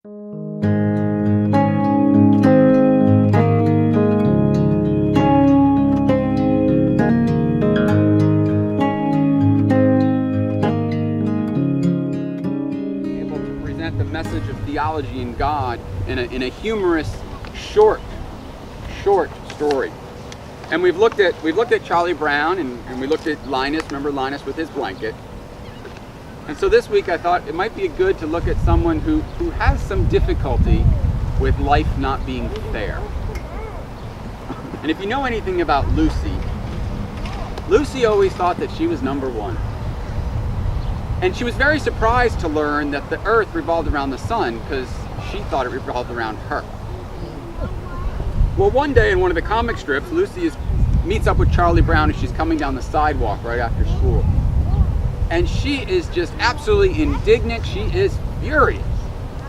Able to present the message of theology and God in a humorous, short story. And we've looked at Charlie Brown and we looked at Linus. Remember Linus with his blanket. And so this week I thought it might be good to look at someone who has some difficulty with life not being fair. And if you know anything about Lucy always thought that she was number one. And she was very surprised to learn that the earth revolved around the sun because she thought it revolved around her. Well, one day in one of the comic strips, Lucy meets up with Charlie Brown as she's coming down the sidewalk right after school. And she is just absolutely indignant. She is furious.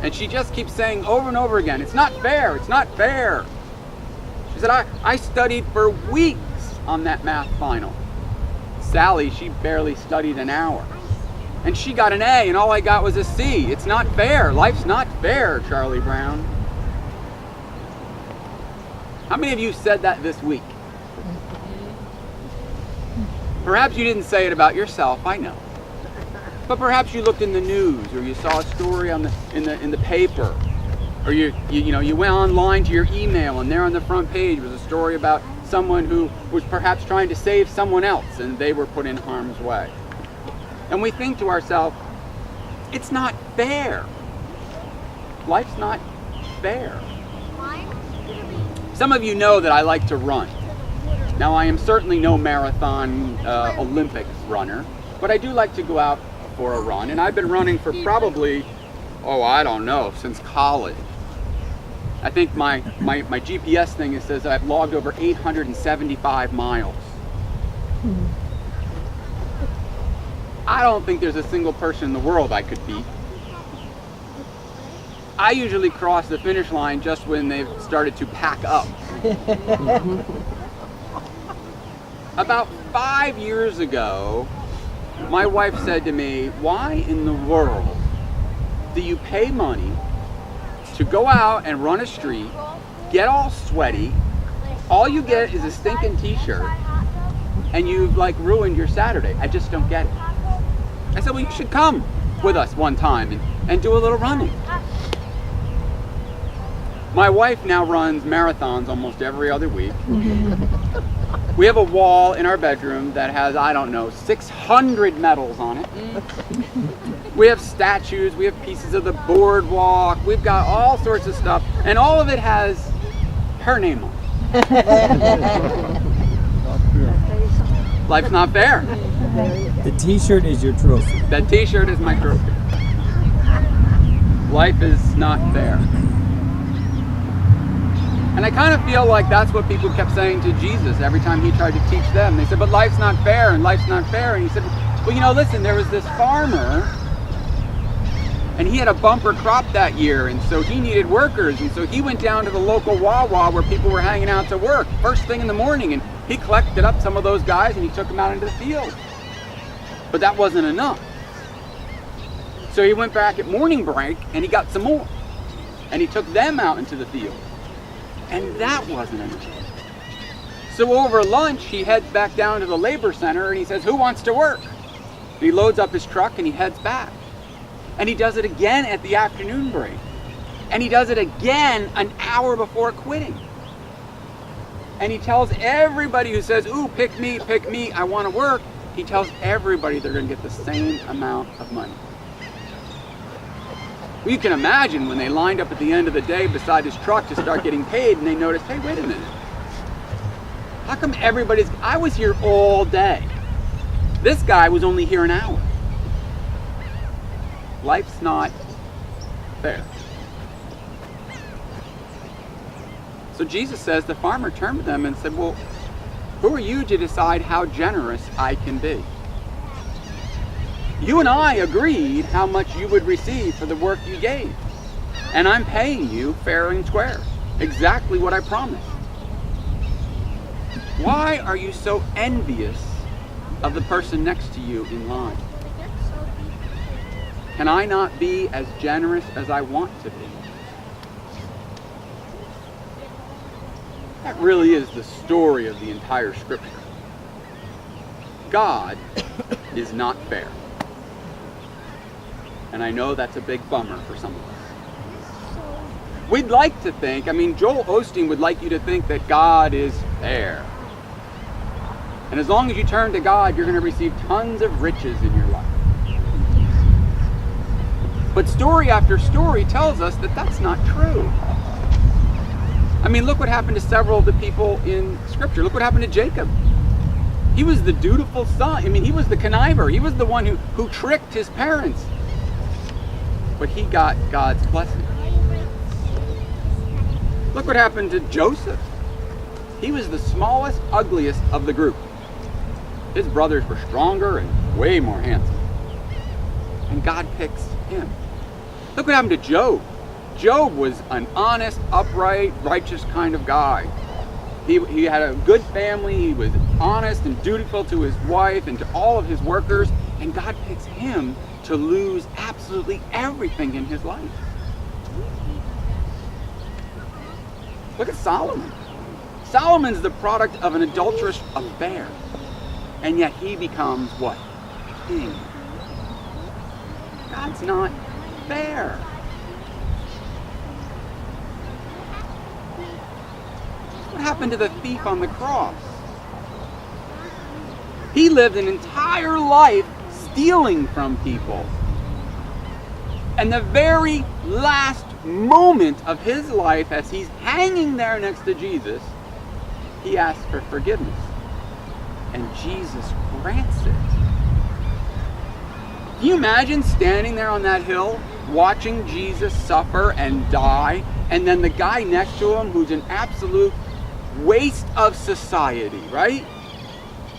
And she just keeps saying over and over again, it's not fair, it's not fair. She said, I studied for weeks on that math final. Sally, she barely studied an hour. And she got an A and all I got was a C. It's not fair. Life's not fair, Charlie Brown. How many of you said that this week? Perhaps you didn't say it about yourself, I know. But perhaps you looked in the news, or you saw a story in the paper, or you went online to your email, and there on the front page was a story about someone who was perhaps trying to save someone else, and they were put in harm's way. And we think to ourselves, it's not fair. Life's not fair. Some of you know that I like to run. Now, I am certainly no marathon Olympic runner, but I do like to go out for a run. And I've been running for probably, I don't know, since college. I think my GPS thing says I've logged over 875 miles. I don't think there's a single person in the world I could beat. I usually cross the finish line just when they've started to pack up. About 5 years ago, my wife said to me, why in the world do you pay money to go out and run a street, get all sweaty, all you get is a stinking t-shirt, and you've ruined your Saturday? I just don't get it. I said, well, you should come with us one time and do a little running. My wife now runs marathons almost every other week. We have a wall in our bedroom that has, 600 medals on it. We have statues, we have pieces of the boardwalk, we've got all sorts of stuff, and all of it has her name on it. Life's not fair. The t-shirt is your trophy. That t-shirt is my trophy. Life is not fair. And I kind of feel like that's what people kept saying to Jesus every time he tried to teach them. They said, but life's not fair, and life's not fair. And he said, well, listen, there was this farmer, and he had a bumper crop that year, and so he needed workers. And so he went down to the local Wawa where people were hanging out to work first thing in the morning, and he collected up some of those guys, and he took them out into the field. But that wasn't enough. So he went back at morning break, and he got some more. And he took them out into the field. And that wasn't enough. So over lunch, he heads back down to the labor center and he says, who wants to work? And he loads up his truck and he heads back. And he does it again at the afternoon break. And he does it again an hour before quitting. And he tells everybody who says, ooh, pick me, I want to work. He tells everybody they're going to get the same amount of money. Well, you can imagine when they lined up at the end of the day beside his truck to start getting paid and they noticed, hey, wait a minute. How come I was here all day. This guy was only here an hour. Life's not fair. So Jesus says, the farmer turned to them and said, well, who are you to decide how generous I can be? You and I agreed how much you would receive for the work you gave. And I'm paying you fair and square. Exactly what I promised. Why are you so envious of the person next to you in line? Can I not be as generous as I want to be? That really is the story of the entire Scripture. God is not fair. And I know that's a big bummer for some of us. We'd like to think, Joel Osteen would like you to think that God is fair. And as long as you turn to God, you're going to receive tons of riches in your life. But story after story tells us that that's not true. Look what happened to several of the people in Scripture. Look what happened to Jacob. He was the dutiful son. He was the conniver. He was the one who tricked his parents. But he got God's blessing. Look what happened to Joseph. He was the smallest, ugliest of the group. His brothers were stronger and way more handsome. And God picks him. Look what happened to Job. Job was an honest, upright, righteous kind of guy. He had a good family. He was honest and dutiful to his wife and to all of his workers. And God picks him to lose absolutely everything in his life. Look at Solomon. Solomon's the product of an adulterous affair. And yet he becomes what? King. God's not fair. What happened to the thief on the cross? He lived an entire life stealing from people. And the very last moment of his life, as he's hanging there next to Jesus, he asks for forgiveness. And Jesus grants it. Can you imagine standing there on that hill, watching Jesus suffer and die, and then the guy next to him who's an absolute waste of society, right?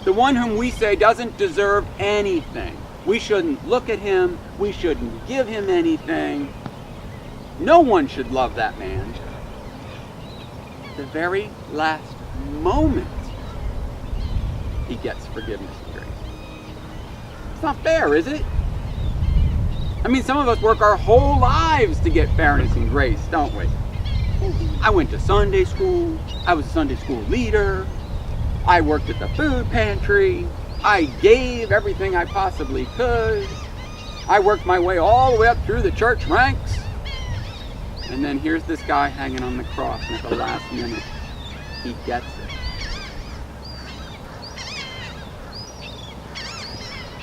The one whom we say doesn't deserve anything. We shouldn't look at him. We shouldn't give him anything. No one should love that man. The very last moment, he gets forgiveness and grace. It's not fair, is it? Some of us work our whole lives to get fairness and grace, don't we? I went to Sunday school. I was a Sunday school leader. I worked at the food pantry. I gave everything I possibly could. I worked my way all the way up through the church ranks. And then here's this guy hanging on the cross, and at the last minute, he gets it.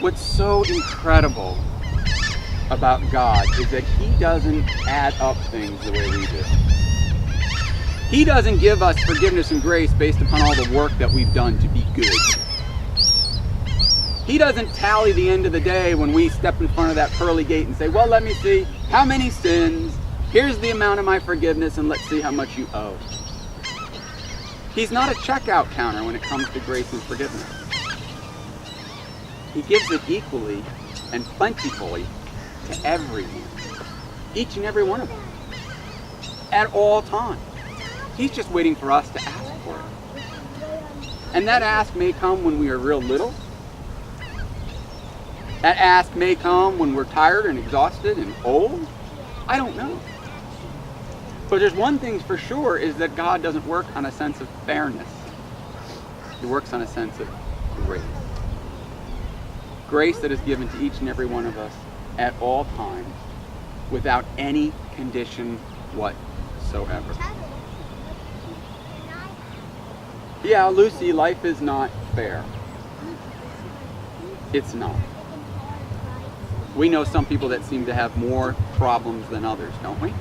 What's so incredible about God is that he doesn't add up things the way we do. He doesn't give us forgiveness and grace based upon all the work that we've done to be good. He doesn't tally the end of the day when we step in front of that pearly gate and say, well, let me see how many sins. Here's the amount of my forgiveness, and let's see how much you owe. He's not a checkout counter when it comes to grace and forgiveness. He gives it equally and plentifully to everyone. Each and every one of them. At all times. He's just waiting for us to ask for it. And that ask may come when we are real little. That ask may come when we're tired and exhausted and old. I don't know. But there's one thing for sure, is that God doesn't work on a sense of fairness. He works on a sense of grace. Grace that is given to each and every one of us at all times, without any condition whatsoever. Yeah, Lucy, life is not fair. It's not. We know some people that seem to have more problems than others, don't we?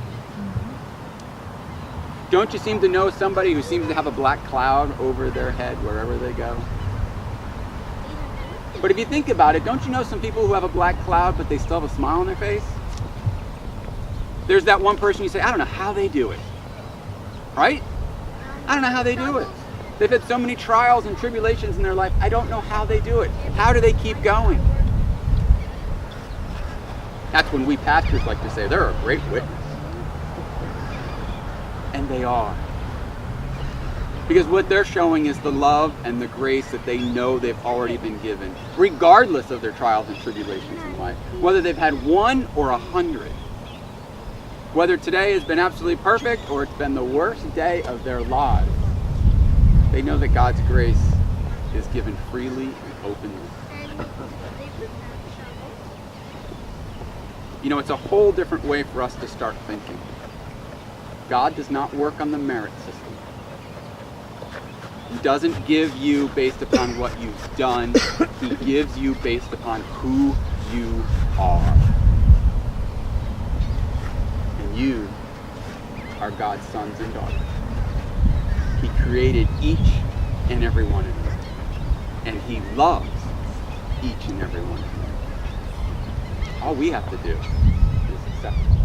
Don't you seem to know somebody who seems to have a black cloud over their head wherever they go? But if you think about it, don't you know some people who have a black cloud but they still have a smile on their face? There's that one person you say, I don't know how they do it. Right? I don't know how they do it. They've had so many trials and tribulations in their life. I don't know how they do it. How do they keep going? That's when we pastors like to say they're a great witness. And they are. Because what they're showing is the love and the grace that they know they've already been given, regardless of their trials and tribulations in life. Whether they've had 1 or 100. Whether today has been absolutely perfect or it's been the worst day of their lives. They know that God's grace is given freely and openly. You know, it's a whole different way for us to start thinking. God does not work on the merit system. He doesn't give you based upon what you've done. He gives you based upon who you are. And you are God's sons and daughters. He created each and every one of you. And He loves each and every one of you. All we have to do is accept it.